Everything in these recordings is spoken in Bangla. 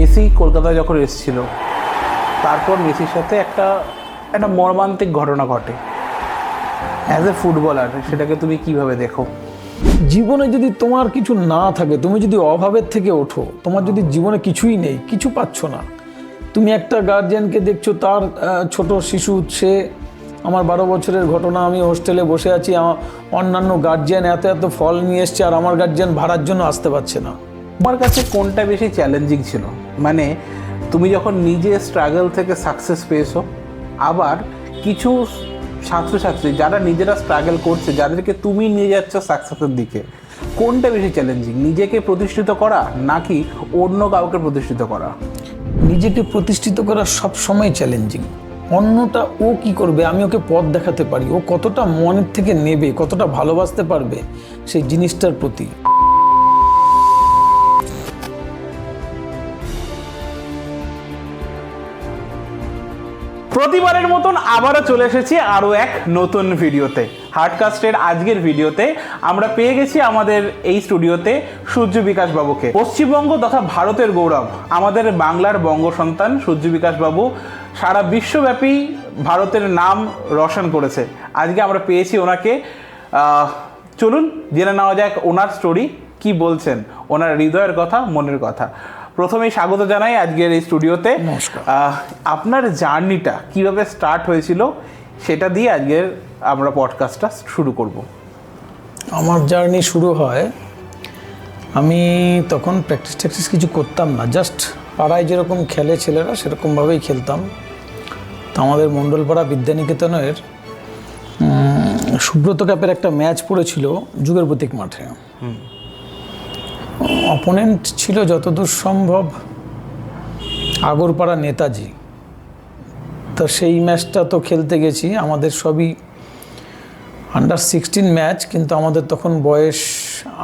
মেসি কলকাতায় যখন এসেছিল তারপর মেসির সাথে একটা মর্মান্তিক ঘটনা ঘটে। অ্যাজ এ ফুটবলার সেটাকে তুমি কিভাবে দেখো? জীবনে যদি তোমার কিছু না থাকে, তুমি যদি অভাবের থেকে ওঠো, তোমার যদি জীবনে কিছুই নেই, কিছু পাচ্ছ না, তুমি একটা গার্জিয়ানকে দেখছো, তার ছোট শিশু, সে আমার 12 বছরের ঘটনা, আমি হোস্টেলে বসে আছি, অন্যান্য গার্জিয়ান এত এত ফল নিয়ে এসছে আর আমার গার্জিয়ান ভাড়ার জন্য আসতে পারছে না। তোমার কাছে কোনটা বেশি চ্যালেঞ্জিং ছিল? মানে তুমি যখন নিজে স্ট্রাগল থেকে সাকসেস পেয়েছো, আবার কিছু ছাত্রছাত্রী যারা নিজেরা স্ট্রাগল করছে, যাদেরকে তুমি নিয়ে যাচ্ছ সাকসেসের দিকে, কোনটা বেশি চ্যালেঞ্জিং? নিজেকে প্রতিষ্ঠিত করা নাকি অন্য কাউকে প্রতিষ্ঠিত করা? নিজেকে প্রতিষ্ঠিত করা সবসময় চ্যালেঞ্জিং। অন্যটা ও কি করবে, আমি ওকে পথ দেখাতে পারি, ও কতটা মনের থেকে নেবে, কতটা ভালোবাসতে পারবে সেই জিনিসটার প্রতি। প্রতিবারের মতন আবারও চলে এসেছি আরও এক নতুন ভিডিওতে। হার্ডকাস্টের আজকের ভিডিওতে আমরা পেয়ে গেছি আমাদের এই স্টুডিওতে সূর্য বিকাশ বাবুকে। পশ্চিমবঙ্গ তথা ভারতের গৌরব, আমাদের বাংলার বঙ্গ সন্তান সূর্য বিকাশ বাবু সারা বিশ্বব্যাপী ভারতের নাম রোশন করেছে। আজকে আমরা পেয়েছি ওনাকে। চলুন জেনে নেওয়া যাক ওনার স্টোরি, কি বলছেন, ওনার হৃদয়ের কথা, মনের কথা। প্রথমেই স্বাগত জানাই আজকের এই স্টুডিওতে। আপনার জার্নিটা কিভাবে স্টার্ট হয়েছিল সেটা দিয়ে আজকের আমরা পডকাস্টটা শুরু করব। আমার জার্নি শুরু হয়, আমি তখন প্র্যাকটিস কিছু করতাম না, জাস্ট পাড়ায় যেরকম খেলে ছেলেরা সেরকমভাবেই খেলতাম। তো আমাদের মণ্ডলপাড়া বিদ্যানিকেতনের সুব্রত কাপের একটা ম্যাচ পড়েছিল যুগের প্রতীক মাঠে। অপোনেন্ট ছিল যতদূর সম্ভব আগরপাড়া নেতাজি। তো সেই ম্যাচটা তো খেলতে গেছি, আমাদের সবই আন্ডার-16 ম্যাচ, কিন্তু আমাদের তখন বয়স,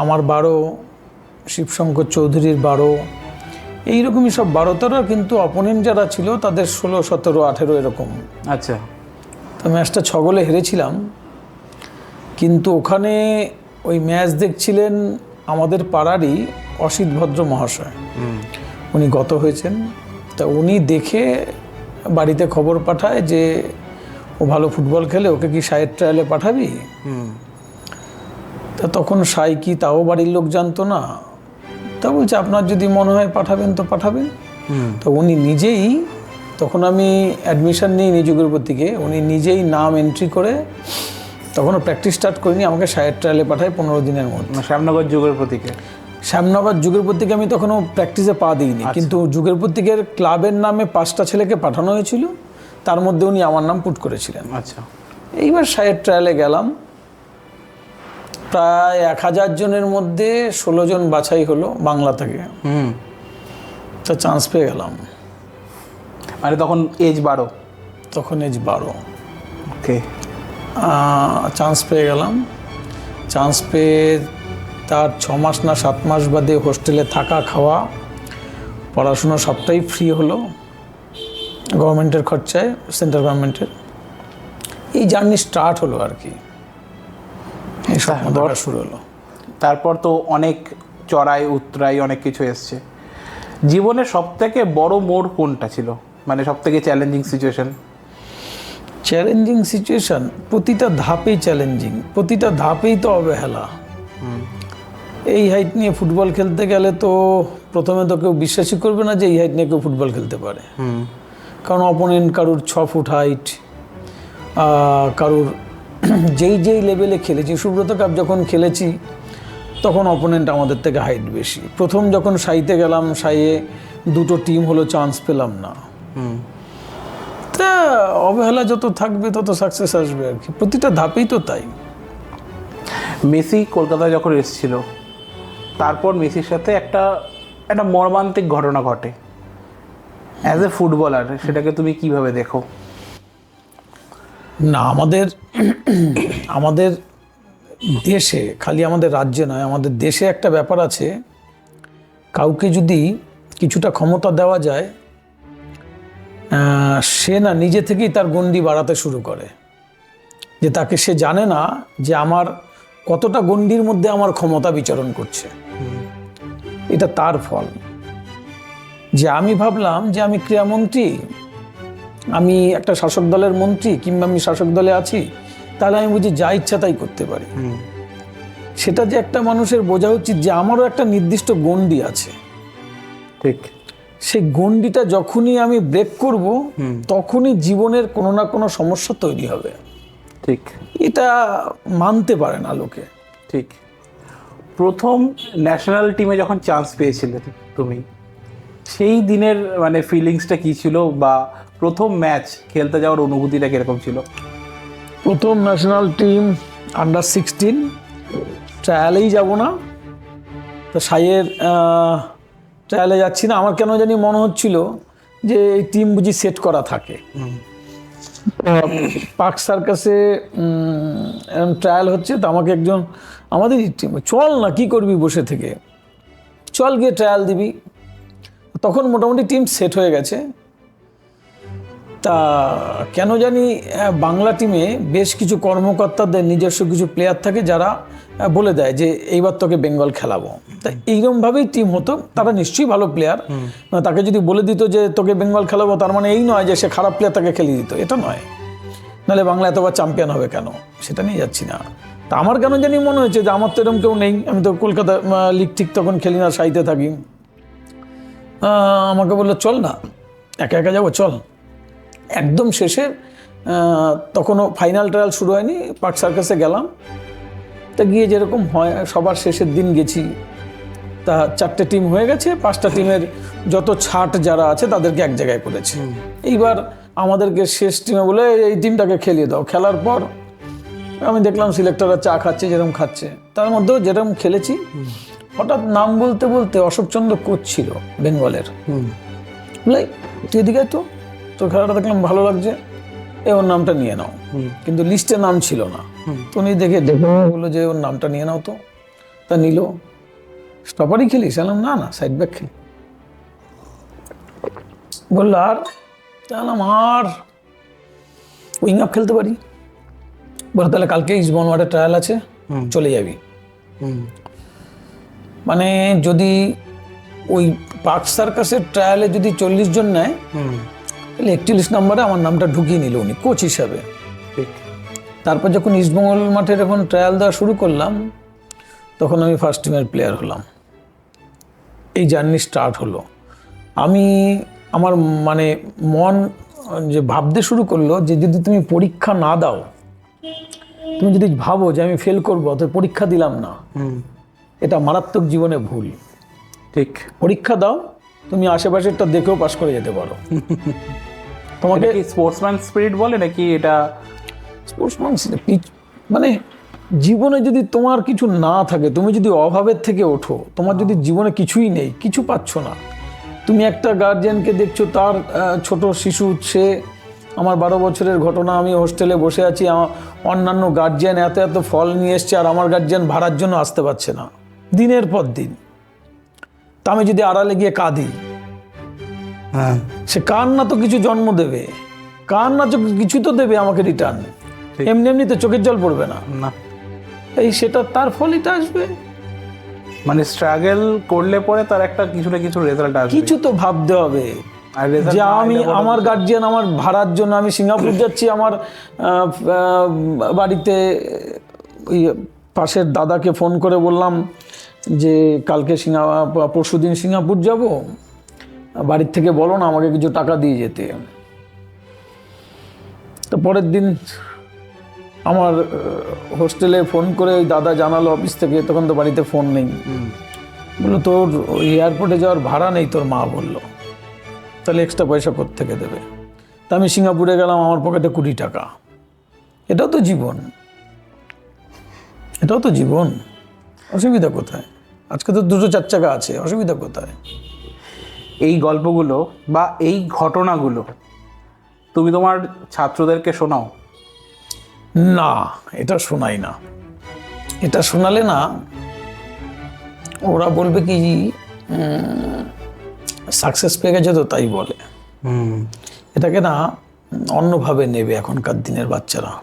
আমার 12, শিবশঙ্কর চৌধুরীর 12, এইরকমই সব 12-13, কিন্তু অপোনেন্ট যারা ছিল তাদের 16, 17, 18 এরকম। আচ্ছা। তো ম্যাচটা 6 গোলে হেরেছিলাম। কিন্তু ওখানে ওই ম্যাচ দেখছিলেন আমাদের পাড়ারই অসিত ভদ্র মহাশয়, উনি গত হয়েছেন। তা উনি দেখে বাড়িতে খবর পাঠায় যে ও ভালো ফুটবল খেলে, ওকে কি সাইড ট্রায়ালে পাঠাবি? তা তখন সাই কি তাও বাড়ির লোক জানতো না। তা বলছে আপনার যদি মনে হয় পাঠাবেন তো পাঠাবেন। তো উনি নিজেই, তখন আমি অ্যাডমিশন নিই যুগের প্রতীকে, উনি নিজেই নাম এন্ট্রি করে, তখনও প্র্যাকটিস স্টার্ট করিনি, আমাকে সাইড ট্রায়ালে পাঠায় 15 দিনের মধ্যে। শ্যামনগর যুগের প্রতীকে? শ্যামনগর যুগের প্রতীকে আমি তখনও প্র্যাকটিসে পা দিইনি, কিন্তু যুগের প্রতীকের ক্লাবের নামে 5টা ছেলেকে পাঠানো হয়েছিল, তার মধ্যে উনি আমার নাম পুট করেছিলেন। আচ্ছা। এইবার সাইড ট্রায়ালে গেলাম, প্রায় 1000 জনের মধ্যে 16 জন বাছাই হলো বাংলা থেকে। তা চান্স পেয়ে গেলাম। মানে তখন এজ 12? তখন এজ 12। ওকে। চান্স পেয়ে গেলাম। চান্স পেয়ে তার 6 মাস না 7 মাস বাদে হোস্টেলে থাকা, খাওয়া, পড়াশুনো সবটাই ফ্রি হলো, গভর্নমেন্টের খরচায়, সেন্ট্রাল গভর্নমেন্টের। এই জার্নি স্টার্ট হলো আর কি, এই স্বপ্নটা শুরু হলো। তারপর তো অনেক চড়াই উতরাই অনেক কিছু এসছে। জীবনের সবথেকে বড় মোড় কোনটা ছিল, মানে সবথেকে চ্যালেঞ্জিং সিচুয়েশন? চ্যালেঞ্জিং সিচুয়েশন প্রতিটা ধাপেই চ্যালেঞ্জিং, প্রতিটা ধাপেই তো অবহেলা। এই হাইট নিয়ে ফুটবল খেলতে গেলে তো প্রথমে তো কেউ বিশ্বাসই করবে না যে এই হাইট নিয়ে কেউ ফুটবল খেলতে পারে। কারণ অপোনেন্ট কারুর 6 ফুট হাইট, কারুর যেই লেভেলে খেলেছি, সুব্রত কাপ যখন খেলেছি তখন অপোনেন্ট আমাদের থেকে হাইট বেশি। প্রথম যখন সাইতে গেলাম, সাইয়ে 2টো টিম হলো, চান্স পেলাম না। তা অবহেলা যত থাকবে তত সাকসেস আসবে আর কি, প্রতিটা ধাপেই তো তাই। মেসি কলকাতায় যখন এসেছিল তারপর মেসির সাথে একটা মর্মান্তিক ঘটনা ঘটে। অ্যাজ এ ফুটবলার সেটাকে তুমি কিভাবে দেখো? না, আমাদের দেশে, খালি আমাদের রাজ্যে নয়, আমাদের দেশে একটা ব্যাপার আছে, কাউকে যদি কিছুটা ক্ষমতা দেওয়া যায়, সে না নিজে থেকেই তার গণ্ডি বাড়াতে শুরু করে, যে তাকে, সে জানে না যে আমার কতটা গণ্ডির মধ্যে আমার ক্ষমতা বিচরণ করছে, এটা তার ফল। যে আমি ভাবলাম যে আমি ক্রীড়ামন্ত্রী, আমি একটা শাসক দলের মন্ত্রী, কিংবা আমি শাসক দলে আছি, তাহলে আমি বুঝি যা ইচ্ছা তাই করতে পারি। সেটা যে একটা মানুষের বোঝা উচিত যে আমারও একটা নির্দিষ্ট গণ্ডি আছে। ঠিক। সেই গণ্ডিটা যখনই আমি ব্রেক করব, তখনই জীবনের কোনো না কোনো সমস্যা তৈরি হবে। ঠিক। এটা মানতে পারে না লোকে। ঠিক। প্রথম ন্যাশনাল টিমে যখন চান্স পেয়েছিলে তুমি, সেই দিনের মানে ফিলিংসটা কি ছিল, বা প্রথম ম্যাচ খেলতে যাওয়ার অনুভূতিটা কিরকম ছিল? প্রথম ন্যাশনাল টিম আন্ডার 16 ট্রায়ালেই যাব না, তো সাইয়ের ট্রায়ালে যাচ্ছি না। আমার কেন জানি মনে হচ্ছিল যে এই টিম বুঝি সেট করা থাকে। পার্ক সার্কাসে ট্রায়াল হচ্ছে, তো আমাকে একজন, আমাদের টিম, চল না কি করবি বসে থেকে, চল গিয়ে ট্রায়াল দিবি। তখন মোটামুটি টিম সেট হয়ে গেছে। তা কেন জানি বাংলা টিমে বেশ কিছু কর্মকর্তাদের নিজস্ব কিছু প্লেয়ার থাকে যারা বলে দেয় যে এইবার তোকে বেঙ্গল খেলাবো। তা এইরকমভাবেই টিম হতো। তারা নিশ্চয়ই ভালো প্লেয়ার, তাকে যদি বলে দিত যে তোকে বেঙ্গল খেলাবো, তার মানে এই নয় যে সে খারাপ প্লেয়ার, তাকে খেলিয়ে দিত, এটা নয়। নাহলে বাংলা এতবার চ্যাম্পিয়ন হবে কেন, সেটা নিয়ে যাচ্ছি না। তা আমার কেন জানি মনে হয়েছে যে আমার তো এরকম কেউ নেই, আমি তো কলকাতা লিগ ঠিক তখন খেলি না, সাইতে থাকি। আমাকে বললো চল না, একা একা যাবো, চল। একদম শেষে, তখনও ফাইনাল ট্রায়াল শুরু হয়নি, পার্ক সার্কাসে গেলাম। তা গিয়ে যেরকম হয় সবার শেষের দিন গেছি, তা 4টে টিম হয়ে গেছে, 5টা টিমের যত ছাট যারা আছে তাদেরকে এক জায়গায় করেছে। এইবার আমাদেরকে শেষ টিমে বলে এই টিমটাকে খেলিয়ে দাও। খেলার পর আমি দেখলাম সিলেক্টররা চা খাচ্ছে, যেরকম খাচ্ছে, তার মধ্যেও যেরকম খেলেছি। হঠাৎ নাম বলতে বলতে অশোকচন্দ্র কোচ ছিল বেঙ্গলের, বলে তুই এদিকে তো, তোর খেলাটা দেখলাম ভালো লাগছে, ওর নামটা নিয়ে নাও। কিন্তু লিস্টে নাম ছিল না, তো উনি দেখে বললো যে ওর নামটা নিয়ে নাও। তো তা নিল। স্টপারই খেলিস? না না, সাইড ব্যাক খেলি। বললো আর? জানলাম আর উইং আপ খেলতে পারি। বলো তাহলে কালকে ইস্টবন মাঠে ট্রায়াল আছে, চলে যাবি। মানে যদি ওই পার্ক সার্কাসের ট্রায়ালে যদি 40 জন নেয়, তাহলে 41 নম্বরে আমার নামটা ঢুকিয়ে নিল উনি কোচ হিসাবে। তারপর যখন ইস্টবেঙ্গল মাঠে যখন ট্রায়াল দেওয়া শুরু করলাম, তখন আমি ফার্স্ট টিমের প্লেয়ার হলাম। এই জার্নি স্টার্ট হলো। আমার মানে মন যে ভাবতে শুরু করলো যে যদি তুমি পরীক্ষা না দাও, তুমি যদি ভাবো যে আমি ফেল করবো, তো পরীক্ষা দিলাম না, এটা মারাত্মক জীবনে ভুল। ঠিক। পরীক্ষা দাও, তুমি আশেপাশেরটা দেখেও পাস করে যেতে পারো। তোমাকে কি স্পোর্টসম্যান স্পিরিট বলে নাকি এটা? স্পোর্টসম্যান মানে জীবনে যদি তোমার কিছু না থাকে, তুমি যদি অভাবের থেকে ওঠো, তোমার যদি জীবনে কিছুই নেই, কিছু পাচ্ছ না, তুমি একটা গার্জিয়ানকে দেখছো, তার ছোট শিশু, সে, আমার 12 বছরের ঘটনা, আমি হোস্টেলে বসে আছি, অন্যান্য গার্জিয়ান এত এত ফল নিয়ে এসছে, আর আমার গার্জিয়ান ভাড়ার জন্য আসতে পারছে না দিনের পর দিন। তা আমি যদি আড়ালে গিয়ে কাঁদি, সে কান্না তো কিছু জন্ম দেবে, কান্না কিছু তো দেবে আমাকে রিটার্ন, এমনি এমনিতে চোখের জল পড়বে না। এই সেটা তার ফলইটা আসবে। মানে স্ট্রাগল করলে পরে তার একটা কিছু না কিছু রেজাল্ট আসবে। কিছু তো ভাবতে হবে যে আমি, আমার গার্জিয়ান আমার ভাড়ার জন্য, আমি সিঙ্গাপুর যাচ্ছি, আমার বাড়িতে ওই পাশের দাদাকে ফোন করে বললাম যে কালকে পরশুদিন সিঙ্গাপুর যাব, বাড়ির থেকে বলো না আমাকে কিছু টাকা দিয়ে যেতে। তো পরের দিন আমার হোস্টেলে ফোন করে ওই দাদা জানালো অফিস থেকে, তখন তো বাড়িতে ফোন নেই, বললো তোর এয়ারপোর্টে যাওয়ার ভাড়া নেই, তোর মা বললো, তাহলে এক্সট্রা পয়সা কোত্থেকে দেবে? তা আমি সিঙ্গাপুরে গেলাম, আমার পকেটে 20 টাকা। এটাও তো জীবন, এটাও তো জীবন। অসুবিধা কোথায়? আজকে তো 2 4 চাকা আছে, অসুবিধা কোথায়? এই গল্পগুলো বা এই ঘটনাগুলো তুমি তোমার ছাত্রদেরকে শোনাও? না, এটা শোনাই না। এটা শোনালে না ওরা বলবে কি সাকসেস পেয়ে গেছে তো তাই বলে। এটাকে না অন্যভাবে নেবে এখনকার দিনের বাচ্চারা।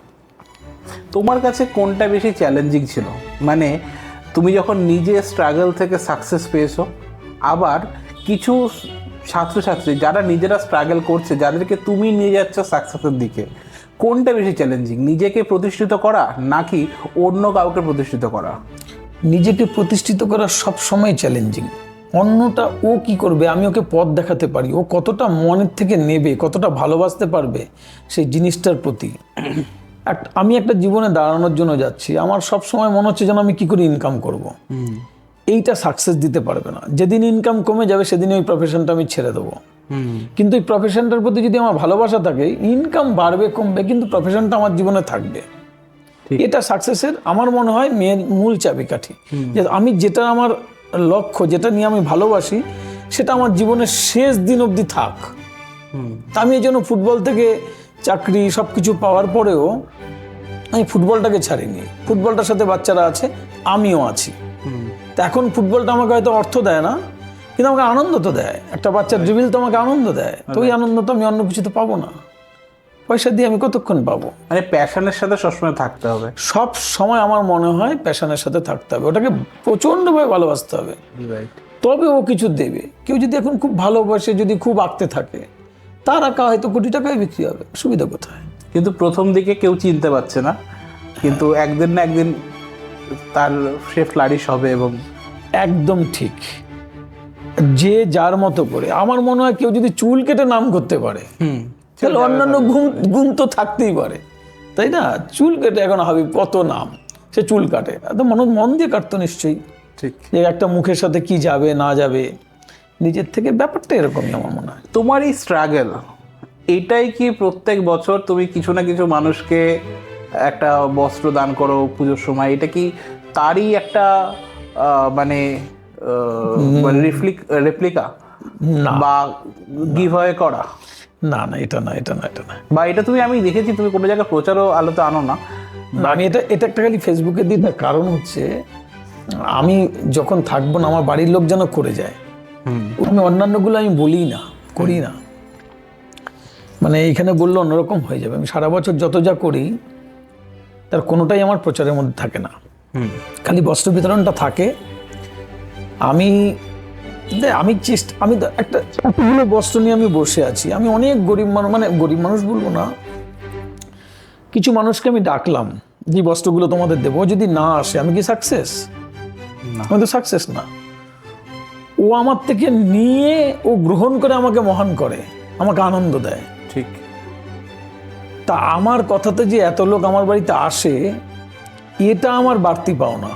তোমার কাছে কোনটা বেশি চ্যালেঞ্জিং ছিল? মানে তুমি যখন নিজে স্ট্রাগল থেকে সাকসেস পেয়েছো, আবার কিছু ছাত্রছাত্রী যারা নিজেরা স্ট্রাগল করছে, যাদেরকে তুমি নিয়ে যাচ্ছ সাকসেসের দিকে, কোনটা বেশি চ্যালেঞ্জিং, নিজেকে প্রতিষ্ঠিত করা নাকি অন্য কাউকে প্রতিষ্ঠিত করা? নিজেকে প্রতিষ্ঠিত করা সব সময় চ্যালেঞ্জিং। অন্যটা ও কি করবে, আমি ওকে পথ দেখাতে পারি, ও কতটা মনের থেকে নেবে, কতটা ভালোবাসতে পারবে সেই জিনিসটার প্রতি। আমি একটা জীবনে দাঁড়ানোর জন্য যাচ্ছি, আমার সব সময় মনে হচ্ছে যেন আমি কি করে ইনকাম করব। এইটা সাকসেস দিতে পারবে না। যেদিন ইনকাম কমে যাবে সেদিন ওই প্রফেশনটা আমি ছেড়ে দেবো। কিন্তু এই প্রফেশনটার প্রতি যদি আমার ভালোবাসা থাকে, ইনকাম বাড়বে কমবে কিন্তু প্রফেশনটা আমার জীবনে থাকবে। এটা সাকসেসের আমার মনে হয় মূল চাবিকাঠি। যে আমি যেটা আমার লক্ষ্য, যেটা নিয়ে আমি ভালোবাসি, সেটা আমার জীবনের শেষ দিন অবধি থাক। তা আমি এই জন্য ফুটবল থেকে চাকরি সব কিছু পাওয়ার পরেও আমি ফুটবলটাকে ছাড়িনি। ফুটবলটার সাথে বাচ্চারা আছে, আমিও আছি। তা এখন ফুটবলটা আমাকে হয়তো অর্থ দেয় না, কিন্তু আমাকে আনন্দ তো দেয়। একটা বাচ্চার ড্রিবল তো আমাকে আনন্দ দেয়, তো ওই আনন্দ তো আমি অন্য কিছুতে পাবো না। পয়সা দিয়ে আমি কতক্ষণ পাবো? মানে প্যাশনের সাথে সবসময় থাকতে হবে। সব সময় আমার মনে হয় প্যাশনের সাথে থাকতে হবে, ওটাকে প্রচণ্ডভাবে ভালোবাসতে হবে, তবে ও কিছু দেবে। কেউ যদি এখন খুব ভালোবাসে, যদি খুব আঁকতে থাকে, তার আঁকা হয়তো কোটি টাকায় বিক্রি হবে, সুবিধা কোথায়? কিন্তু প্রথম দিকে কেউ চিনতে পারছে না, কিন্তু একদিন না একদিন তার সে ফ্লারিশ হবে। এবং একদম ঠিক, যে যার মতো করে। আমার মনে হয় কেউ যদি চুল কেটে নাম করতে পারে, তাহলে অন্যান্য গুণ তো থাকতেই পারে, তাই না? চুল কেটে এখন হাবিব কত নাম, সে চুল কাটে, তো মন দিয়ে কাটতো নিশ্চয়ই। ঠিক, যে একটা মুখের সাথে কি যাবে না যাবে, নিজের থেকে ব্যাপারটা এরকমই আমার মনে হয়। তোমার এই স্ট্রাগল, এটাই কি প্রত্যেক বছর তুমি কিছু না কিছু মানুষকে একটা বস্ত্র দান করো পুজোর সময়, এটা কি তারই একটা মানে রেপ্লিকা না বা গিভ অ্যাওয়ে করা? না না, এটা না। বা এটা আমি দেখেছি তুমি কোনো জায়গায় প্রচারও আলোতে আনো না। আমি এটা একটা খালি ফেসবুকে দিই, তার কারণ হচ্ছে আমি যখন থাকবো না, আমার বাড়ির লোক যেন করে যায়। আমি অন্যান্যগুলো আমি বলি না, করি না, মানে এইখানে বললে অন্যরকম হয়ে যাবে। আমি সারা বছর যত যা করি তার কোনোটাই আমার প্রচারের মধ্যে থাকে না, খালি বস্ত্র বিতরণটা থাকে। আমি তো একটা এতগুলো বস্ত্র নিয়ে আমি বসে আছি। আমি অনেক গরিব মানুষ, মানে গরিব মানুষ বলবো না, কিছু মানুষকে আমি ডাকলাম যে বস্ত্রগুলো তোমাদের দেবো, যদি না আসে আমি কি সাকসেস? আমি তো সাকসেস না। ও আমার থেকে নিয়ে, ও গ্রহণ করে আমাকে মহান করে, আমাকে আনন্দ দেয়। ঠিক। তা আমার কথাতে যে এত লোক আমার বাড়িতে আসে, এটা আমার বাড়তি পাওনা।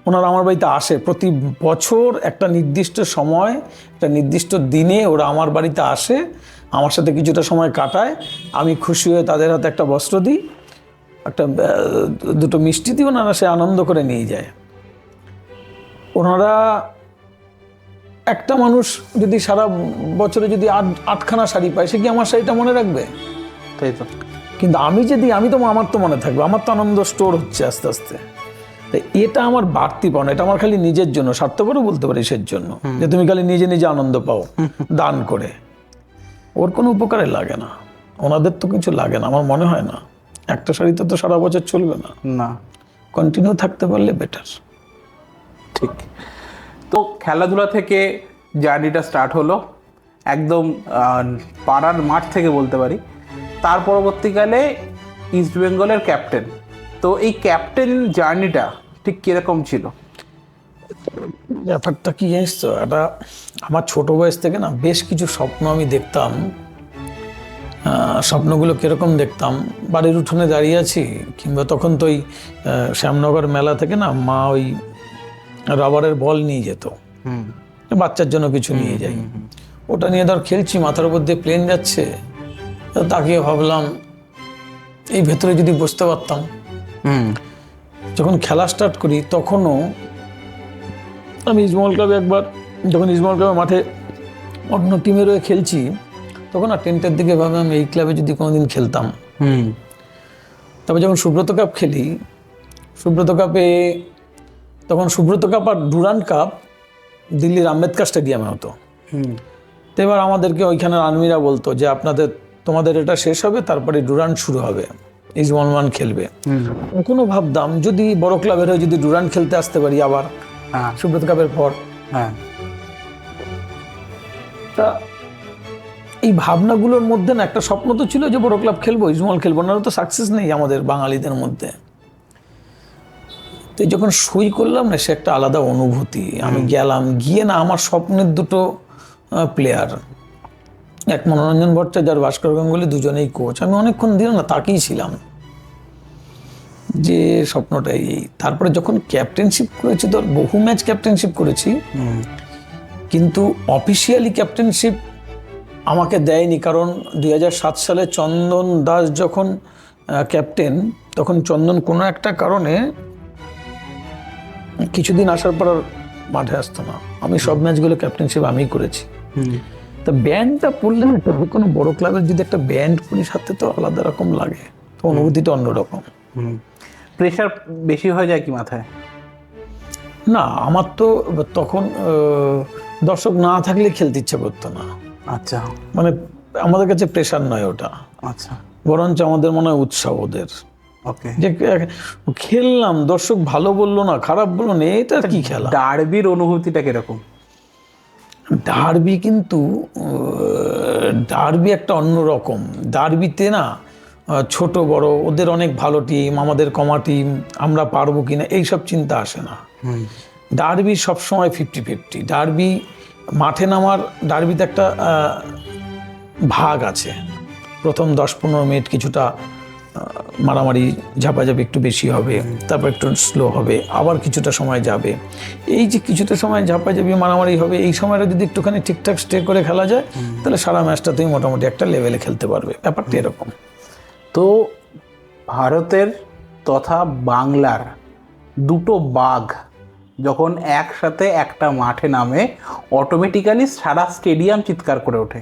ওনারা আমার বাড়িতে আসে প্রতি বছর, একটা নির্দিষ্ট সময়, একটা নির্দিষ্ট দিনে ওরা আমার বাড়িতে আসে, আমার সাথে কিছুটা সময় কাটায়। আমি খুশি হয়ে তাদের হাতে একটা বস্ত্র দিই, একটা দুটো মিষ্টি দিই, ওনারা সে আনন্দ করে নিয়ে যায়। ওনারা, একটা মানুষ যদি সারা বছরে যদি আটখানা শাড়ি পায়, সে কি আমার শাড়িটা মনে রাখবে? তাই তো। কিন্তু আমি যদি, আমার তো মনে থাকবে, আমার তো আনন্দ স্টোর হচ্ছে আস্তে আস্তে। তাই এটা আমার বাড়তি পাওনা, এটা আমার খালি নিজের জন্য, স্বার্থপরও বলতে পারি সের জন্য, যে তুমি খালি নিজে নিজে আনন্দ পাও দান করে। ওর কোনো উপকারে লাগে না, ওনাদের তো কিছু লাগে না আমার মনে হয় না। একটা শাড়িতে তো সারা বছর চলবে না, না, কন্টিনিউ থাকতে পারলে বেটার। ঠিক। তো খেলাধুলা থেকে জার্নিটা স্টার্ট হলো, একদম পাড়ার মাঠ থেকে বলতে পারি। তার পরবর্তীকালে ইস্ট বেঙ্গলের ক্যাপ্টেন। তো এই ক্যাপ্টেন জার্নিটা ঠিক কিরকম ছিল? ব্যাপারটা কি জানিস তো, এটা আমার ছোট বয়স থেকে না বেশ কিছু স্বপ্ন আমি দেখতাম। স্বপ্নগুলো কিরকম দেখতাম, বাড়ির উঠোনে দাঁড়িয়ে আছি, কিংবা তখন তো ওই শ্যামনগর মেলা থেকে না মা ওই রাবারের বল নিয়ে যেত, বাচ্চার জন্য কিছু নিয়ে যাই, ওটা নিয়ে ধর খেলছি, মাথার উপর দিয়ে প্লেন যাচ্ছে, তাকিয়ে ভাবলাম এই ভেতরে যদি বসতে পারতাম। যখন খেলা স্টার্ট করি তখনও আমি ইস্টবেঙ্গল ক্লাবে একবার, যখন ইস্টবেঙ্গল ক্লাবের মাঠে অন্য টিমের হয়ে খেলছি, তখন না টেন্টের দিকে ভাবলাম এই ক্লাবে যদি কোনোদিন খেলতাম। তারপর যখন সুব্রত কাপ খেলি, সুব্রত কাপে তখন সুব্রত কাপ আর ডুরান্ড কাপ দিল্লির আম্বেদকর স্টেডিয়ামে হতো। তো এবার আমাদেরকে ওইখানের আর্মিরা বলতো যে তোমাদের এটা শেষ হবে, তারপরে ডুরান্ড শুরু হবে, ইস্ট-বেঙ্গল খেলবে। কখনো ভাবতাম যদি বড় ক্লাবের হয়ে যদি ডুরান্ড খেলতে আসতে পারি আবার সুব্রত কাপের পর। তা এই ভাবনাগুলোর মধ্যে না একটা স্বপ্ন তো ছিল যে বড় ক্লাব খেলবো, ইজমল খেলবো, না তো সাকসেস নেই আমাদের বাঙালিদের মধ্যে। তো যখন সই করলাম না, সে একটা আলাদা অনুভূতি। আমি গেলাম, গিয়ে না আমার স্বপ্নের দুটো প্লেয়ার, এক মনোরঞ্জন ভট্টাচার্য আর ভাস্কর গাঙ্গুলি, দুজনেই কোচ। আমি অনেকক্ষণ দিন না তাকিয়ে ছিলাম যে স্বপ্নটাই। তারপরে যখন ক্যাপ্টেনশিপ করেছি, তো বহু ম্যাচ ক্যাপ্টেনশিপ করেছি, কিন্তু অফিসিয়ালি ক্যাপ্টেনশিপ আমাকে দেয়নি। কারণ 2007 সালে চন্দন দাস যখন ক্যাপ্টেন, তখন চন্দন কোনো একটা কারণে কিছুদিন আসার পর আর মাঠে আসতো না। আমি সব ম্যাচগুলো ক্যাপ্টেনশিপ আমিই করেছি। তা ব্যান্ডটা পড়লে না, তবে কোনো বড় ক্লাবের যদি একটা ব্যান্ড পড়ি সাথে, তো আলাদা রকম লাগে, তো অনুভূতিটা অন্যরকম। প্রেশার বেশি হয়ে যায় কি মাথায়? না, আমার তো তখন দর্শক না থাকলে খেলতে ইচ্ছা করতো না। আচ্ছা, মানে আমাদের কাছে প্রেশার নয় ওটা, আচ্ছা, বরঞ্চ আমাদের মনে হয় উৎসাহ ওদের। ওকে। যে খেললাম, দর্শক ভালো বললো না, খারাপ বললো না, এটা কি খেলা। ডার্বির অনুভূতিটা কিরকম? ডার্বি কিন্তু ডার্বি একটা অন্যরকম। ডার্বিতে না ছোট বড় ওদের অনেক ভালো টিম, আমাদের কমা টিম, আমরা পারবো কিনা এইসব চিন্তা আসে না। ডার্বি সবসময় 50-50। ডার্বি মাঠে নামার, ডার্বিতে একটা ভাগ আছে। প্রথম 10-15 মিনিট কিছুটা মারামারি ঝাপাঝাপি একটু বেশি হবে, তারপর একটু স্লো হবে, আবার কিছুটা সময় যাবে। এই যে কিছুটা সময় ঝাপাঝাপি মারামারি হবে, এই সময়টা যদি একটুখানি ঠিকঠাক স্টে করে খেলা যায়, তাহলে সারা ম্যাচটা তুমি মোটামুটি একটা লেভেলে খেলতে পারবে। ব্যাপারটা এরকম। তো ভারতের তথা বাংলার দুটো বাঘ যখন একসাথে একটা মাঠে নামে, অটোমেটিক্যালি সারা স্টেডিয়াম চিৎকার করে ওঠে।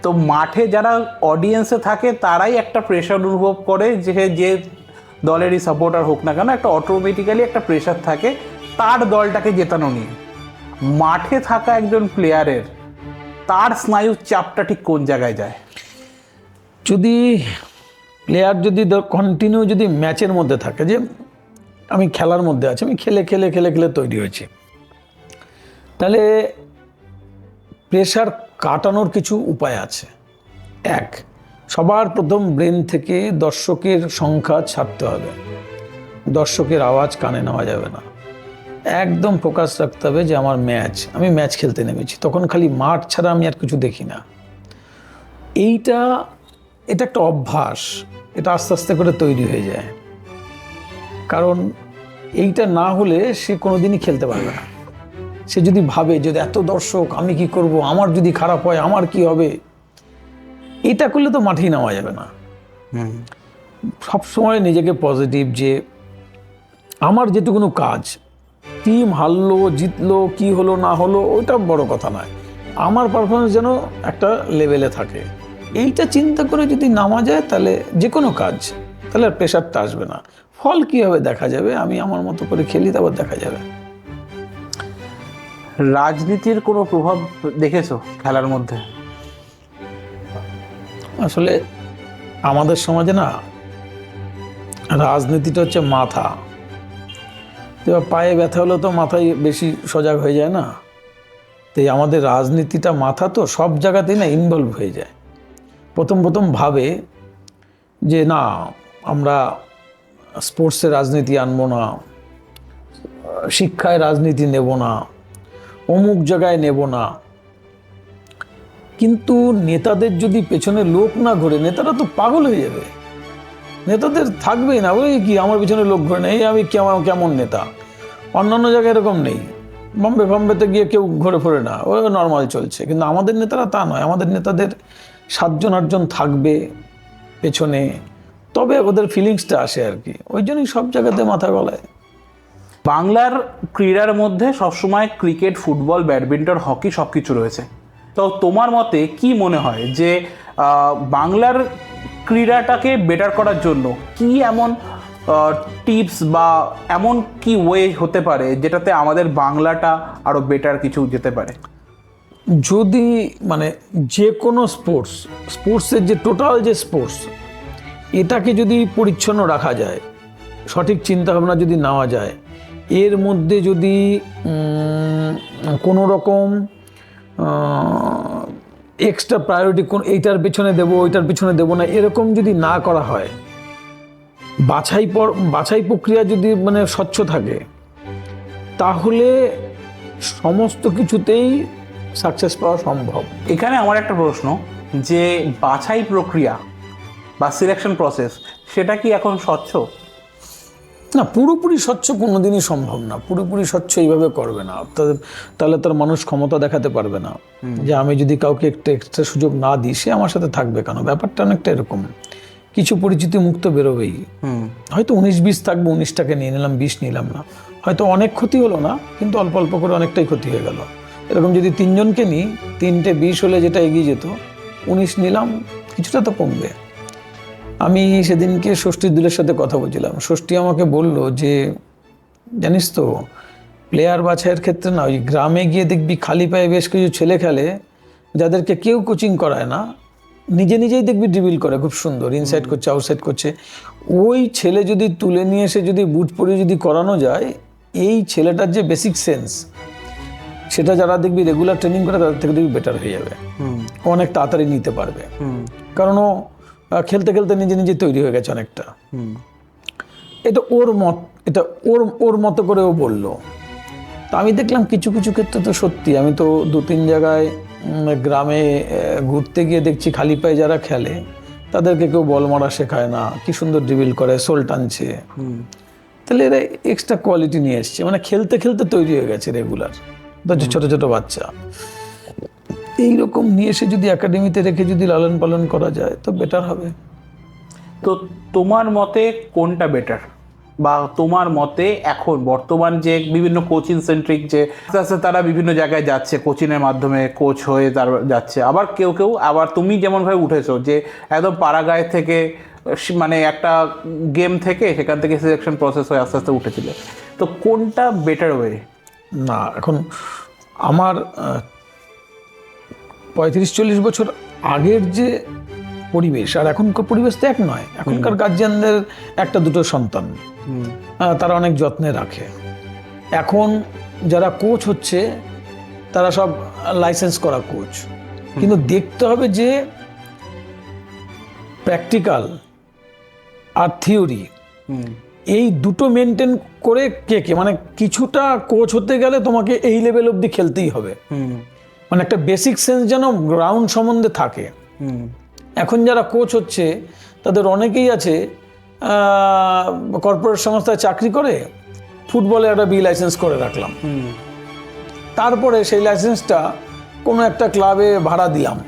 তো মাঠে যারা অডিয়েন্সে থাকে তারাই একটা প্রেশার অনুভব করে, যে দলেরই সাপোর্টার হোক না কেন, একটা অটোমেটিক্যালি একটা প্রেশার থাকে তার দলটাকে জেতানো নিয়ে। মাঠে থাকা একজন প্লেয়ারের তার স্নায়ুর চাপটা ঠিক কোন জায়গায় যায়? যদি প্লেয়ার যদি কন্টিনিউ যদি ম্যাচের মধ্যে থাকে, যে আমি খেলার মধ্যে আছি, আমি খেলে খেলে খেলে খেলে তৈরি হয়েছি, তাহলে প্রেশার কাটানোর কিছু উপায় আছে। এক, সবার প্রথম ব্রেন থেকে দর্শকের সংখ্যা ছাড়তে হবে, দর্শকের আওয়াজ কানে নেওয়া যাবে না। একদম ফোকাস রাখতে হবে যে আমার ম্যাচ, আমি ম্যাচ খেলতে নেমেছি, তখন খালি মাঠ ছাড়া আমি আর কিছু দেখি না। এটা একটা অভ্যাস, এটা আস্তে আস্তে করে তৈরি হয়ে যায়। কারণ এইটা না হলে সে কোনোদিনই খেলতে পারবে না। সে যদি ভাবে যদি এত দর্শক, আমি কি করব, আমার যদি খারাপ হয় আমার কি হবে, এটা করলে তো মাঠেই নামা যাবে না। সবসময় নিজেকে পজিটিভ, যে আমার যেটুকুনো কাজ, টিম হারলো জিতলো কি হলো না হলো ওইটা বড় কথা নয়, আমার পারফরমেন্স যেন একটা লেভেলে থাকে, এইটা চিন্তা করে যদি নামা যায়, তাহলে যে কোনো কাজ, তাহলে আর প্রেশারটা আসবে না। ফল কী হবে দেখা যাবে, আমি আমার মতো করে খেলি, তারপর দেখা যাবে। রাজনীতির কোনো প্রভাব দেখেছো খেলার মধ্যে? আসলে আমাদের সমাজে না রাজনীতিটা হচ্ছে মাথা। এবার পায়ে ব্যথা হলেও তো মাথায় বেশি সজাগ হয়ে যায় না। তো আমাদের রাজনীতিটা মাথা, তো সব জায়গাতেই না ইনভলভ হয়ে যায়। প্রথম ভাবে যে না, আমরা স্পোর্টসে রাজনীতি আনবো না, শিক্ষায় রাজনীতি নেব না, অমুক জায়গায় নেব না। কিন্তু নেতাদের যদি পেছনে লোক না ঘোরে, নেতারা তো পাগল হয়ে যাবে। নেতাদের থাকবেই না, ওই কি আমার পিছনে লোক ঘোরে না, এই আমি কেমন নেতা। অন্যান্য জায়গায় এরকম নেই, বম্বেতে গিয়ে কেউ ঘুরে ফোরে না, ও নর্মাল চলছে। কিন্তু আমাদের নেতারা তা নয়, আমাদের নেতাদের 7-8জন থাকবে পেছনে, তবে ওদের ফিলিংসটা আসে আর কি। ওই জন্যই সব জায়গাতে মাথা গলায়। বাংলার ক্রীড়ার মধ্যে সবসময় ক্রিকেট, ফুটবল, ব্যাডমিন্টন, হকি সব কিছু রয়েছে। তো তোমার মতে কি মনে হয় যে বাংলার ক্রীড়াটাকে বেটার করার জন্য কি এমন টিপস বা এমন কি ওয়ে হতে পারে যেটাতে আমাদের বাংলাটা আরও বেটার কিছু যেতে পারে? যদি মানে যে কোনো স্পোর্টসের যে টোটাল যে স্পোর্টস, এটাকে যদি পরিচ্ছন্ন রাখা যায়, সঠিক চিন্তাভাবনা যদি নেওয়া যায়, এর মধ্যে যদি কোনো রকম এক্সট্রা প্রায়োরিটি কোন এইটার পেছনে দেবো ওইটার পেছনে দেবো না, এরকম যদি না করা হয়, বাছাই প্রক্রিয়া যদি মানে স্বচ্ছ থাকে, তাহলে সমস্ত কিছুতেই সাকসেস পাওয়া সম্ভব। এখানে আমার একটা প্রশ্ন, যে বাছাই প্রক্রিয়া বা সিলেকশন প্রসেস, সেটা কি এখন স্বচ্ছ? না, পুরোপুরি স্বচ্ছ কোনোদিনই সম্ভব না। পুরোপুরি স্বচ্ছ এইভাবে করবে না, তাহলে তার মানুষ ক্ষমতা দেখাতে পারবে না যে আমি যদি কাউকে একটা এক্সট্রা সুযোগ না দিই সে আমার সাথে থাকবে কেন। ব্যাপারটা অনেকটা এরকম, কিছু পরিচিতি মুক্ত বেরোবেই। হয়তো 19-20 থাকবে, 19টাকে নিয়ে নিলাম, 20 নিলাম না, হয়তো অনেক ক্ষতি হলো না, কিন্তু অল্প অল্প করে অনেকটাই ক্ষতি হয়ে গেল। এরকম যদি 3 জনকে নিই, 3টে 20 হলে যেটা এগিয়ে যেত, 19 নিলাম, কিছুটা তো কমবে। আমি সেদিনকে ষষ্ঠীর দুলের সাথে কথা বলছিলাম, ষষ্ঠী আমাকে বলল যে জানিস তো, প্লেয়ার বাছাইয়ের ক্ষেত্রে না, ওই গ্রামে গিয়ে দেখবি খালি পায়ে বেশ কিছু ছেলে খেলে যাদেরকে কেউ কোচিং করায় না, নিজে নিজেই দেখবি ড্রিবল করে খুব সুন্দর, ইনসাইড করছে, আউটসাইড করছে। ওই ছেলে যদি তুলে নিয়ে এসে যদি বুট পরিয়ে যদি করানো যায়, এই ছেলেটার যে বেসিক সেন্স, সেটা যারা দেখবি রেগুলার ট্রেনিং করে তাদের থেকে দেখবি বেটার হয়ে যাবে, অনেক তাড়াতাড়ি নিতে পারবে। কারণ ও খেলতে খেলতে নিজে নিজে তৈরি হয়ে গেছে অনেকটা। এটা ওর মত, এটা ওর মতো করে ও বললো। তা আমি দেখলাম কিছু কিছু ক্ষেত্রে তো সত্যি, আমি তো 2-3 জায়গায় গ্রামে ঘুরতে গিয়ে দেখছি খালি পায়ে যারা খেলে তাদেরকে কেউ বল মারা শেখায় না, কি সুন্দর ড্রিবল করে, সোল টানছে। তাহলে এরা এক্সট্রা কোয়ালিটি নিয়ে এসছে, মানে খেলতে খেলতে তৈরি হয়ে গেছে রেগুলার। ছোট ছোট বাচ্চা এইরকম নিয়ে এসে যদি একাডেমিতে রেখে যদি লালন পালন করা যায় তো বেটার হবে। তো তোমার মতে কোনটা বেটার, বা তোমার মতে এখন বর্তমান যে বিভিন্ন কোচিং সেন্ট্রিক, যে আস্তে আস্তে তারা বিভিন্ন জায়গায় যাচ্ছে, কোচিংয়ের মাধ্যমে কোচ হয়ে তারা যাচ্ছে, আবার কেউ কেউ, আবার তুমি যেমনভাবে উঠেছো যে একদম পাড়াগাঁয়ের থেকে, মানে একটা গেম থেকে সেখান থেকে সিলেকশন প্রসেস হয়ে আস্তে আস্তে উঠেছিল, তো কোনটা বেটার ওয়ে? না, এখন আমার 35-40 বছর আগের যে পরিবেশ আর এখনকার পরিবেশ তো এক নয়। এখনকার গার্জিয়ানদের 1-2 সন্তান, তারা অনেক যত্নে রাখে। এখন যারা কোচ হচ্ছে তারা সব লাইসেন্স করা কোচ, কিন্তু দেখতে হবে যে প্র্যাকটিক্যাল আর থিওরি এই দুটো মেনটেন করে কে মানে কিছুটা কোচ হতে গেলে তোমাকে এই লেভেল অবধি খেলতেই হবে, মানে একটা বেসিক সেন্স যেন গ্রাউন্ড সম্বন্ধে থাকে। এখন যারা কোচ হচ্ছে তাদের অনেকেই আছে কর্পোরেট সংস্থায় চাকরি করে, ফুটবলে একটা বি লাইসেন্স করে রাখলাম, তারপরে সেই লাইসেন্সটা কোনো একটা ক্লাবে ভাড়া দিলাম,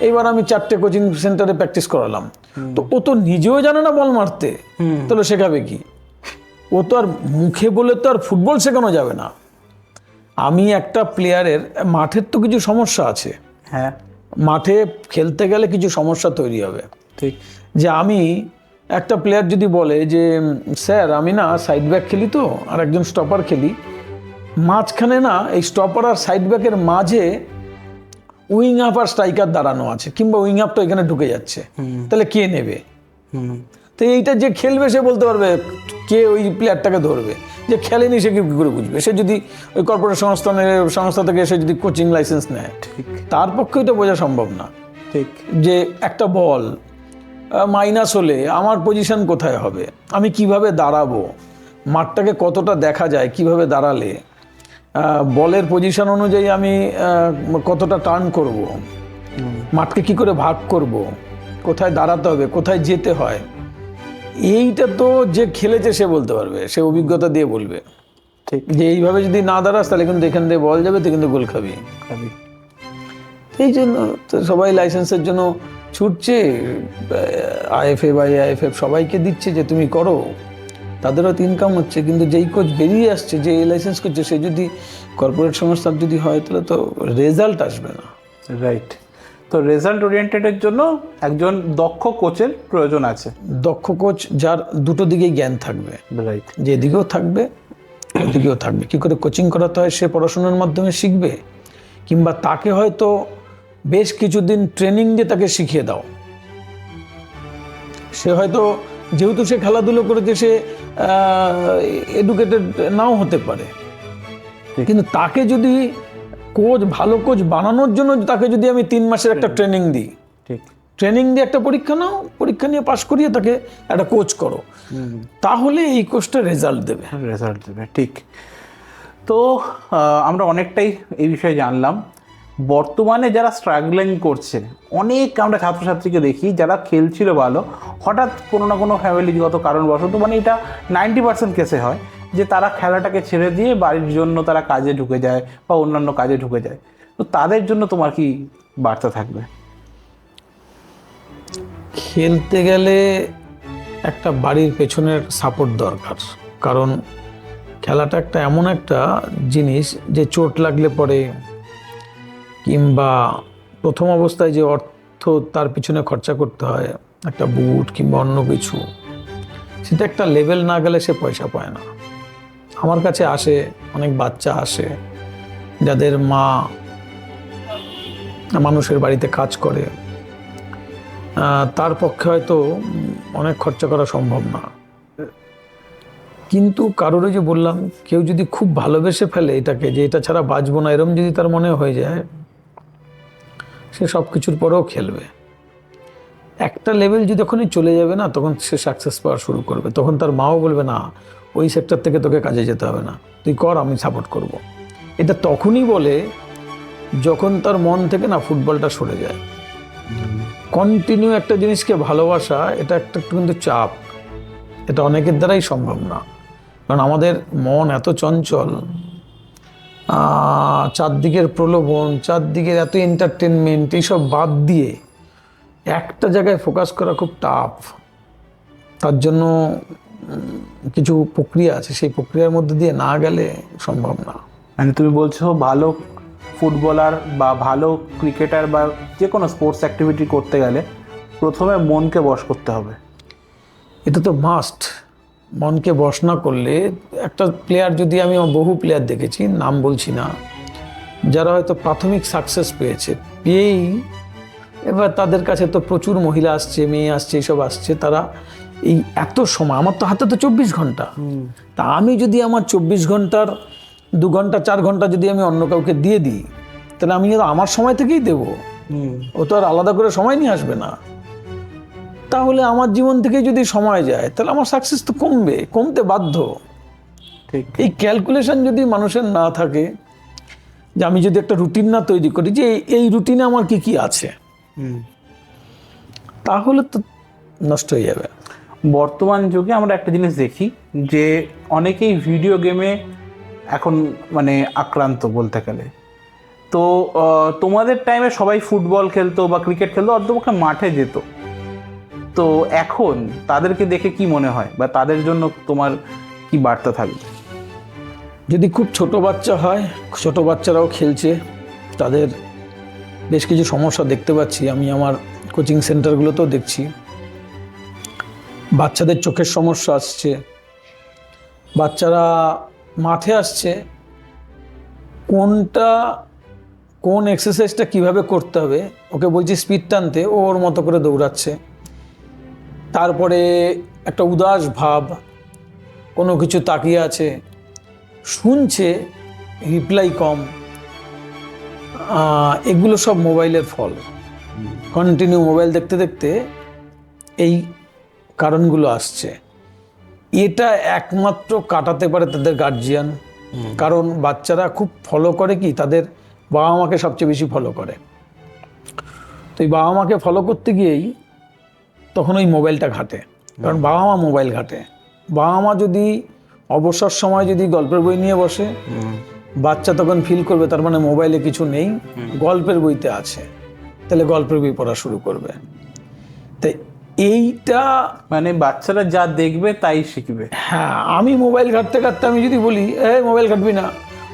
এইবার আমি 4টে কোচিং সেন্টারে প্র্যাকটিস করালাম। তো ও তো নিজেও জানে না বল মারতে, তাহলে শেখাবে কি? ও তো আর মুখে বলে তো আর ফুটবল শেখানো যাবে না। আমি একটা প্লেয়ারের, মাঠের তো কিছু সমস্যা আছে, হ্যাঁ, মাঠে খেলতে গেলে কিছু সমস্যা তৈরি হবে। ঠিক, যে আমি একটা প্লেয়ার যদি বলে যে স্যার আমি না সাইড ব্যাক খেলি তো, আর একজন স্টপার খেলি, মাঝখানে না এই স্টপার আর সাইড ব্যাকের মাঝে উইং আপ আর স্ট্রাইকার দাঁড়ানো আছে, কিংবা উইং আপটা এখানে ঢুকে যাচ্ছে, তাহলে কে নেবে? তো এইটা যে খেলবে সে বলতে পারবে কে ওই প্লেয়ারটাকে ধরবে, যে খেলেনি সে কি করে বুঝবে? সে যদি ওই কর্পোরেট সংস্থা থেকে এসে যদি কোচিং লাইসেন্স নেয়, তার পক্ষে এটা বোঝা সম্ভব না। ঠিক, যে একটা বল মাইনাস হলে আমার পজিশন কোথায় হবে, আমি কিভাবে দাঁড়াবো, মাঠটাকে কতটা দেখা যায়, কিভাবে দাঁড়ালে বলের পজিশন অনুযায়ী আমি কতটা টার্ন করব, মাঠকে কি করে ভাগ করব, কোথায় দাঁড়াতে হবে, কোথায় যেতে হয়, এইটা তো যে খেলেছে সে বলতে পারবে, সে অভিজ্ঞতা দিয়ে বলবে। ঠিক, যে এইভাবে যদি না দাঁড়াস তাহলে কিন্তু এখান দিয়ে বল যাবে, তুই কিন্তু গোল খাবি। এই জন্য তো সবাই লাইসেন্সের জন্য ছুটছে, আইএফএ বা এআইএফএফ সবাইকে দিচ্ছে যে তুমি করো, তাদেরও তো ইনকাম হচ্ছে। কিন্তু যেই কোচ বেরিয়ে আসছে, যে লাইসেন্স করছে, সে যদি কর্পোরেট সংস্থার যদি হয় তাহলে তো রেজাল্ট আসবে না। রাইট। তো রেজাল্ট ওরিয়েন্টেডের জন্য একজন দক্ষ কোচের প্রয়োজন আছে। দক্ষ কোচ যার দুটো দিকেই জ্ঞান থাকবে, রাইট, যে এদিকেও থাকবে ওদিকেও থাকবে। কী করে কোচিং করাতে হয় সে পড়াশোনার মাধ্যমে শিখবে, কিংবা তাকে হয়তো বেশ কিছুদিন ট্রেনিং দিয়ে তাকে শিখিয়ে দাও। সে হয়তো যেহেতু সে খেলাধুলো করেছে, সে এডুকেটেড নাও হতে পারে, কিন্তু তাকে যদি কোচ, ভালো কোচ বানানোর জন্য তাকে যদি আমি 3 মাসের একটা ট্রেনিং দিই, ঠিক, ট্রেনিং দিয়ে একটা পরীক্ষা নাও, পরীক্ষা নিয়ে পাশ করিয়ে তাকে একটা কোচ করো, তাহলে এই কোচটা রেজাল্ট দেবে। ঠিক। তো আমরা অনেকটাই এই বিষয়ে জানলাম। বর্তমানে যারা স্ট্রাগলিং করছে, অনেক আমরা ছাত্রছাত্রীকে দেখি যারা খেলছিল ভালো, হঠাৎ কোনো না কোনো ফ্যামিলিগত কারণবশত, মানে এটা 90% কেসে হয় যে তারা খেলাটাকে ছেড়ে দিয়ে বাড়ির জন্য তারা কাজে ঢুকে যায় বা অন্যান্য কাজে ঢুকে যায়। তো তাদের জন্য তোমার কি বার্তা থাকবে? খেলতে গেলে একটা বাড়ির পেছনের সাপোর্ট দরকার, কারণ খেলাটা একটা এমন একটা জিনিস যে চোট লাগলে পরে কিংবা প্রথম অবস্থায় যে অর্থ তার পিছনে খরচা করতে হয়, একটা বুট কিংবা অন্য কিছু, সেটা একটা লেভেল না গেলে সে পয়সা পায় না। আমার কাছে আসে অনেক বাচ্চা আসে যাদের মা মানুষের বাড়িতে কাজ করে, তার পক্ষে হয়তো অনেক খরচা করা সম্ভব না, কিন্তু কারোর যে বললাম, কেউ যদি খুব ভালোবেসে ফেলে এটাকে, যে এটা ছাড়া বাঁচবো না, এরম যদি তার মনে হয়ে যায়, সে সব কিছুর পরেও খেলবে। একটা লেভেল যখনই চলে যাবে না, তখন সে সাকসেস পাওয়া শুরু করবে। তখন তার মাও বলবে, না ওই সেক্টর থেকে তোকে কাজে যেতে হবে না, তুই কর, আমি সাপোর্ট করব। এটা তখনই বলে যখন তার মন থেকে না ফুটবলটা সরে যায়। কন্টিনিউ একটা জিনিসকে ভালোবাসা, এটা একটা কিন্তু চাপ, এটা অনেকের দ্বারাই সম্ভব না। কারণ আমাদের মন এত চঞ্চল, চারদিকের প্রলোভন, চারদিকের এত এন্টারটেনমেন্ট, এইসব বাদ দিয়ে একটা জায়গায় ফোকাস করা খুব টাফ। তার জন্য কিছু প্রক্রিয়া আছে, সেই প্রক্রিয়ার মধ্যে দিয়ে না গেলে সম্ভব না। মানে তুমি বলছো ভালো ফুটবলার বা ভালো ক্রিকেটার বা যে কোনো স্পোর্টস অ্যাক্টিভিটি করতে গেলে প্রথমে মনকে বশ করতে হবে। এটা তো মাস্ট। মনকে বশ না করলে, একটা প্লেয়ার যদি, আমি বহু প্লেয়ার দেখেছি, নাম বলছি না, যারা হয়তো প্রাথমিক সাকসেস পেয়েই এবার তাদের কাছে তো প্রচুর মহিলা আসছে, মেয়ে আসছে, এইসব আসছে, তারা এই এত সময়, আমার তো হাতে তো 24 ঘন্টা, তা আমি যদি আমার 24 ঘন্টার 2 ঘন্টা 4 ঘন্টা যদি আমি অন্য কাউকে দিয়ে দিই, তাহলে আমি তো আমার সময় থেকেই দেবো, ও তো আর আলাদা করে সময় নিয়ে আসবে না। তাহলে আমার জীবন থেকে যদি সময় যায়, তাহলে আমার সাকসেস তো কমতে বাধ্য। ঠিক। এই ক্যালকুলেশন যদি মানুষের না থাকে, যে আমি যদি একটা রুটিন না তৈরি করি যে এই রুটিনে আমার কি কি আছে, তাহলে তো নষ্ট হয়ে যাবে। বর্তমান যুগে আমরা একটা জিনিস দেখি যে অনেকেই ভিডিও গেমে এখন মানে আক্রান্ত বলতে গেলে। তো তোমাদের টাইমে সবাই ফুটবল খেলতো বা ক্রিকেট খেলতো, অন্তপক্ষে মাঠে যেত। তো এখন তাদেরকে দেখে কি মনে হয়, বা তাদের জন্য তোমার কি বার্তা থাকবে? যদি খুব ছোট বাচ্চা হয়, ছোট বাচ্চারাও খেলছে, তাদের বেশ কিছু সমস্যা দেখতে পাচ্ছি। আমি আমার কোচিং সেন্টারগুলোতেও দেখছি বাচ্চাদের চোখের সমস্যা আসছে। বাচ্চারা মাঠে আসছে, কোন এক্সারসাইজটা কিভাবে করতে হবে ওকে বলছি স্পিড টানতে, ও ওর মতো করে দৌড়াচ্ছে। তারপরে একটা উদাস ভাব, কোনো কিছু তাকিয়ে আছে, শুনছে, রিপ্লাই কম। এগুলো সব মোবাইলের ফল। কন্টিনিউ মোবাইল দেখতে দেখতে এই কারণগুলো আসছে। এটা একমাত্র কাটাতে পারে তাদের গার্জিয়ান। কারণ বাচ্চারা খুব ফলো করে কি, তাদের বাবা মাকে সবচেয়ে বেশি ফলো করে। তো এই বাবা মাকে ফলো করতে গিয়েই তখন ওই মোবাইলটা ঘাটে, কারণ বাবা মা মোবাইল ঘাটে। বাবা মা যদি অবসর সময় যদি গল্পের বই নিয়ে বসে, বাচ্চা তখন ফিল করবে তার মানে মোবাইলে কিছু নেই, গল্পের বইতে আছে, তাহলে গল্পের বই পড়া শুরু করবে। তাই এইটা মানে বাচ্চারা যা দেখবে তাই শিখবে। হ্যাঁ, আমি মোবাইল ঘাটতে ঘাটতে আমি যদি বলি মোবাইল ঘাটবি না,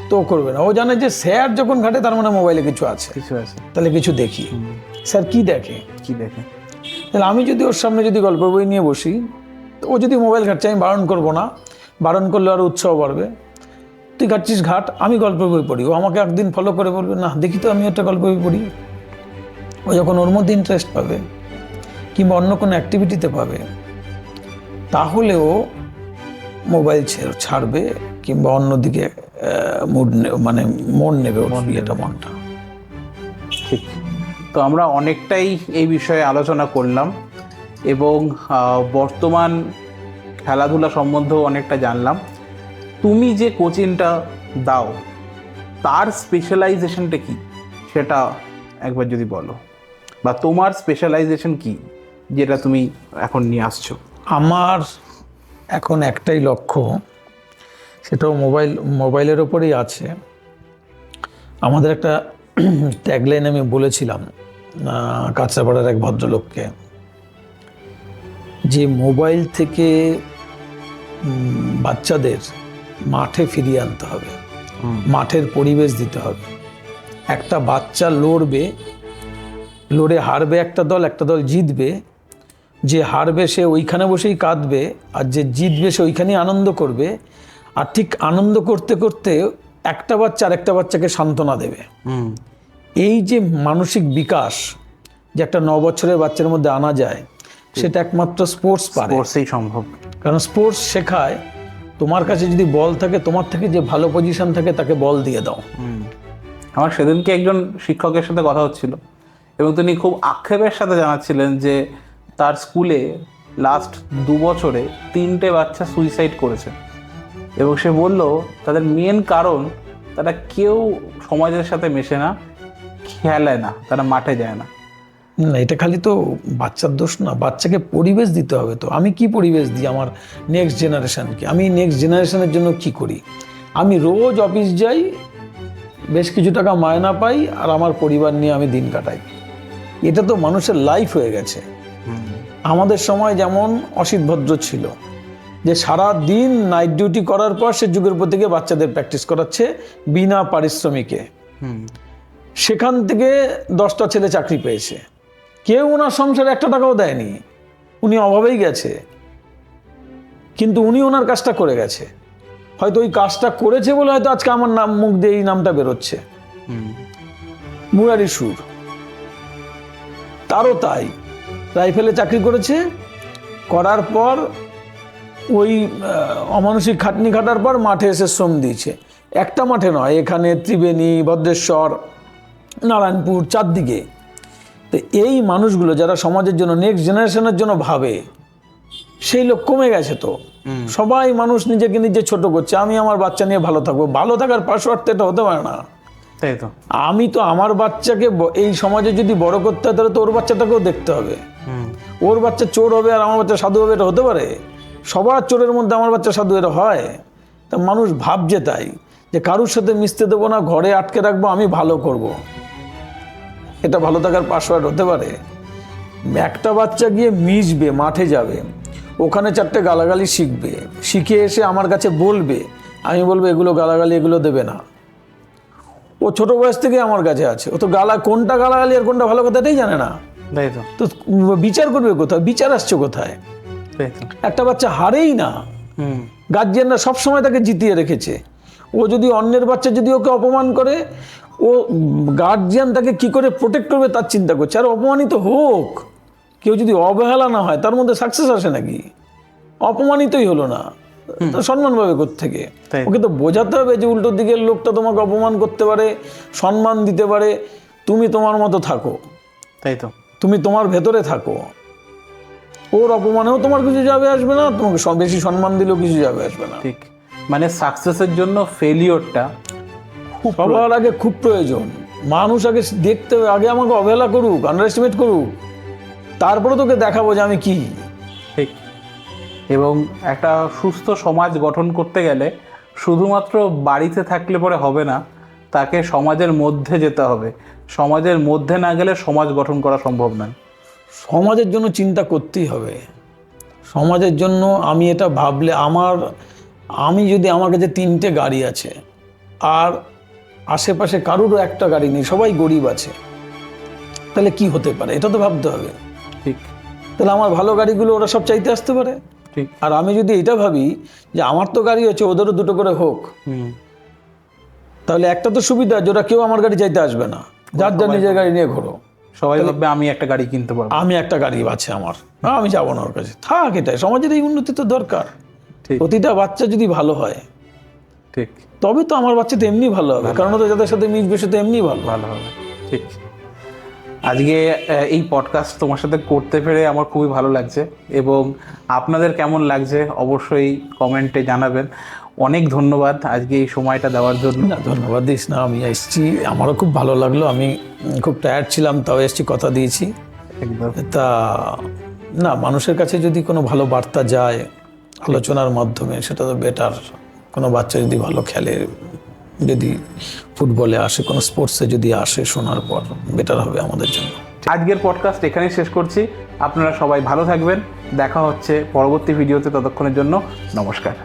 তো করবে না। ও জানে যে স্যার যখন ঘাটে তার মানে মোবাইলে কিছু আছে, তাহলে কিছু দেখি। স্যার কি দেখে? তাহলে আমি যদি ওর সামনে যদি গল্পের বই নিয়ে বসি, ও যদি মোবাইল ঘাটছে, আমি বারণ করবো না, বারণ করলে আরও উৎসাহ বাড়বে। তুই ঘাটছিস ঘাট, আমি গল্পের বই পড়ি। ও আমাকে একদিন ফলো করে বলবে, না দেখি তো আমি একটা গল্পের বই পড়ি। ও যখন ওর মধ্যে ইন্টারেস্ট পাবে কিংবা অন্য কোনো অ্যাক্টিভিটিতে পাবে, তাহলে ও মোবাইল ছাড়বে কিংবা অন্যদিকে মানে মন নেবে ওর এটা মনটা। ঠিক। তো আমরা অনেকটাই এই বিষয়ে আলোচনা করলাম এবং বর্তমান খেলাধুলা সম্বন্ধেও অনেকটা জানলাম। তুমি যে কোচিংটা দাও তার স্পেশালাইজেশনটা কি সেটা একবার যদি বলো, বা তোমার স্পেশালাইজেশন কি যেটা তুমি এখন নিয়ে আসছো? আমার এখন একটাই লক্ষ্য, সেটাও মোবাইলের ওপরেই আছে। আমাদের একটা ট্যাগলাইন আমি বলেছিলাম কাঁচরাপাড়ার এক ভদ্রলোককে, যে মোবাইল থেকে বাচ্চাদের মাঠে ফিরিয়ে আনতে হবে, মাঠের পরিবেশ দিতে হবে। একটা বাচ্চা লড়ে হারবে একটা দল জিতবে, যে হারবে সে ওইখানে বসেই কাঁদবে, আর যে জিতবে সে ওইখানেই আনন্দ করবে। আর ঠিক আনন্দ করতে করতে একটা বাচ্চা আর একটা বাচ্চাকে সান্ত্বনা দেবে। এই যে মানসিক বিকাশ যে একটা 9 বছরের বাচ্চার মধ্যে আনা যায়, সেটা একমাত্র স্পোর্টস পারে। স্পোর্টসেই সম্ভব। কারণ স্পোর্টস শেখায় তোমার কাছে যদি বল থাকে, তোমার থেকে যে ভালো পজিশন থাকে তাকে বল দিয়ে দাও। আমার সেদিনকে একজন শিক্ষকের সাথে কথা হচ্ছিল এবং তিনি খুব আক্ষেপের সাথে জানাচ্ছিলেন যে তার স্কুলে লাস্ট 2 বছরে 3টে বাচ্চা সুইসাইড করেছে এবং সে বলল তাদের মেন কারণ তারা কেউ সমাজের সাথে মেশে না, খেলে না, তারা মাঠে যায় না। না, এটা খালি তো বাচ্চার দোষ না, বাচ্চাকে পরিবেশ দিতে হবে। তো আমি কি পরিবেশ দিই আমার নেক্সট জেনারেশনকে? আমি নেক্সট জেনারেশনের জন্য কি করি? আমি রোজ অফিস যাই, বেশ কিছু টাকা মায়না পাই, আর আমার পরিবার নিয়ে আমি দিন কাটাই। এটা তো মানুষের লাইফ হয়ে গেছে। আমাদের সময় যেমন অসিত ভদ্র ছিল, যে সারা দিন নাইট ডিউটি করার পর সে যুগের পর থেকে বাচ্চাদের প্র্যাকটিস করাচ্ছে বিনা পারিশ্রমিকে। সেখান থেকে 10টা ছেলে চাকরি পেয়েছে, কেউ ওনার সংসারে 1 টাকাও দেয়নি, উনি অভাবেই গেছে, কিন্তু উনি ওনার কাজটা করে গেছে। হয়তো ওই কাজটা করেছে বলে হয়তো আজকে আমার নাম মুখ দিয়ে এই নামটা বেরোচ্ছে। মুরারি সুর তারও তাই, রাইফেলে চাকরি করেছে, করার পর ওই অমানসিক খাটনি খাটার পর মাঠে এসে শ্রম দিয়েছে। একটা মাঠে নয়, এখানে ত্রিবেণী, ভদ্রেশ্বর, নারায়ণপুর, চারদিকে। তো এই মানুষগুলো যারা সমাজের জন্য, নেক্সট জেনারেশনের জন্য ভাবে, সেই লোক কমে গেছে। তো সবাই মানুষ নিজেকে নিজে ছোট করছে, আমি আমার বাচ্চা নিয়ে ভালো থাকবো। ভালো থাকার পাসওয়ার্ড তো এটা হতে পারে না। তাই তো, আমি তো আমার বাচ্চাকে এই সমাজে যদি বড় করতে হয়, তাহলে তো ওর বাচ্চাটাকেও দেখতে হবে। ওর বাচ্চা চোর হবে আর আমার বাচ্চা সাধু হবে, এটা হতে পারে? সবার চোরের মধ্যে আমার বাচ্চা সাধু, এটা হয়? তা মানুষ ভাবছে তাই, যে কারুর সাথে মিশতে দেবো না, ঘরে আটকে রাখবো, আমি ভালো করব। এটা ভালো থাকার পাসওয়ার্ড হতে পারে? একটা বাচ্চা গিয়ে মিশবে, মাঠে যাবে, ওখানে 4টে গালাগালি শিখবে, শিখে এসে আমার কাছে বলবে, আমি বলবো এগুলো গালাগালি, এগুলো দেবে না। ও ছোট বয়স থেকে আমার কাছে আছে, ও তো কোনটা গালাগালি আর কোনটা ভালো কথা এটাই জানে না। তো বিচার করবে কোথায়? বিচার আসছে কোথায়? একটা বাচ্চা হারেই না, গার্জিয়ানরা সবসময় তাকে জিতিয়ে রেখেছে। ও যদি অন্যের বাচ্চা যদি ওকে অপমান করে, ও গার্জিয়ান তাকে কি করে প্রোটেক্ট করবে তার চিন্তা করছে। আর অপমানিত হোক, কেউ যদি অবহেলা না হয়, তার মধ্যে সাকসেস আসে নাকি? অপমানিতই হলো না, সম্মান পাবে কোত্থেকে? ওকে তো বোঝাতে হবে যে উল্টো দিকের লোকটা তোমাকে অপমান করতে পারে, সম্মান দিতে পারে, তুমি তোমার মতো থাকো। তাই তো, তুমি তোমার ভেতরে থাকো, ওর অপমানেও তোমার কিছু যাবে আসবে না, তোমাকে বেশি সম্মান দিলেও কিছু যাবে আসবে না। ঠিক, মানে সাকসেসের জন্য ফেলিওরটা সবার আগে খুব প্রয়োজন। মানুষ আগে দেখতে হবে, আগে আমাকে অবহেলা করুক, আন্ডার এস্টিমেট করুক, তারপরে তোকে দেখাবো যে আমি কি। ঠিক। এবং একটা সুস্থ সমাজ গঠন করতে গেলে শুধুমাত্র বাড়িতে থাকলে পরে হবে না, তাকে সমাজের মধ্যে যেতে হবে। সমাজের মধ্যে না গেলে সমাজ গঠন করা সম্ভব নয়। সমাজের জন্য চিন্তা করতেই হবে। সমাজের জন্য আমি এটা ভাবলে, আমি যদি আমার কাছে 3টে গাড়ি আছে আর আশেপাশে কারুরও একটা গাড়ি নেই, সবাই গরিব আছে, তাহলে কি হতে পারে? এটা তো ভাবতে হবে। ঠিক। তাহলে আমার ভালো গাড়িগুলো ওরা সব চাইতে আসতে পারে। ঠিক। আর আমি যদি এটা ভাবি যে আমার তো গাড়ি হচ্ছে, ওদেরও 2টো করে হোক, তাহলে একটা তো সুবিধা, যে ওরা কেউ আমার গাড়ি চাইতে আসবে না, যার যার নিজের গাড়ি নিয়ে ঘোরো। সবাই ভাববে আমি একটা গাড়ি কিনতে পারবো, আমি একটা গাড়ি আছে আমার, আমি যাবো না ওর কাছে। থাক, এটাই সমাজের এই উন্নতি তো দরকার। ঠিক। প্রতিটা বাচ্চা যদি ভালো হয়, ঠিক, তবে তো আমার বাচ্চা তো এমনি ভালো হবে, কারণ তো যাদের সাথে মিশবে সে তো এমনি ভালো। ভালো হবে। ঠিক। আজকে এই পডকাস্ট তোমার সাথে করতে পেরে আমার খুবই ভালো লাগছে, এবং আপনাদের কেমন লাগছে অবশ্যই কমেন্টে জানাবেন। অনেক ধন্যবাদ আজকে এই সময়টা দেওয়ার জন্য। না, ধন্যবাদ দিস না, আমি এসেছি, আমারও খুব ভালো লাগলো। আমি খুব টায়ার্ড ছিলাম, তাও এসেছি, কথা দিয়েছি। একদম। তা না, মানুষের কাছে যদি কোনো ভালো বার্তা যায় আলোচনার মাধ্যমে, সেটা তো বেটার। কোনো বাচ্চা যদি ভালো খেলে, যদি ফুটবলে আসে, কোনো স্পোর্টসে যদি আসে, শোনার পর বেটার হবে আমাদের জন্য। আজকের পডকাস্ট এখানেই শেষ করছি। আপনারা সবাই ভালো থাকবেন, দেখা হচ্ছে পরবর্তী ভিডিওতে। ততক্ষণের জন্য নমস্কার।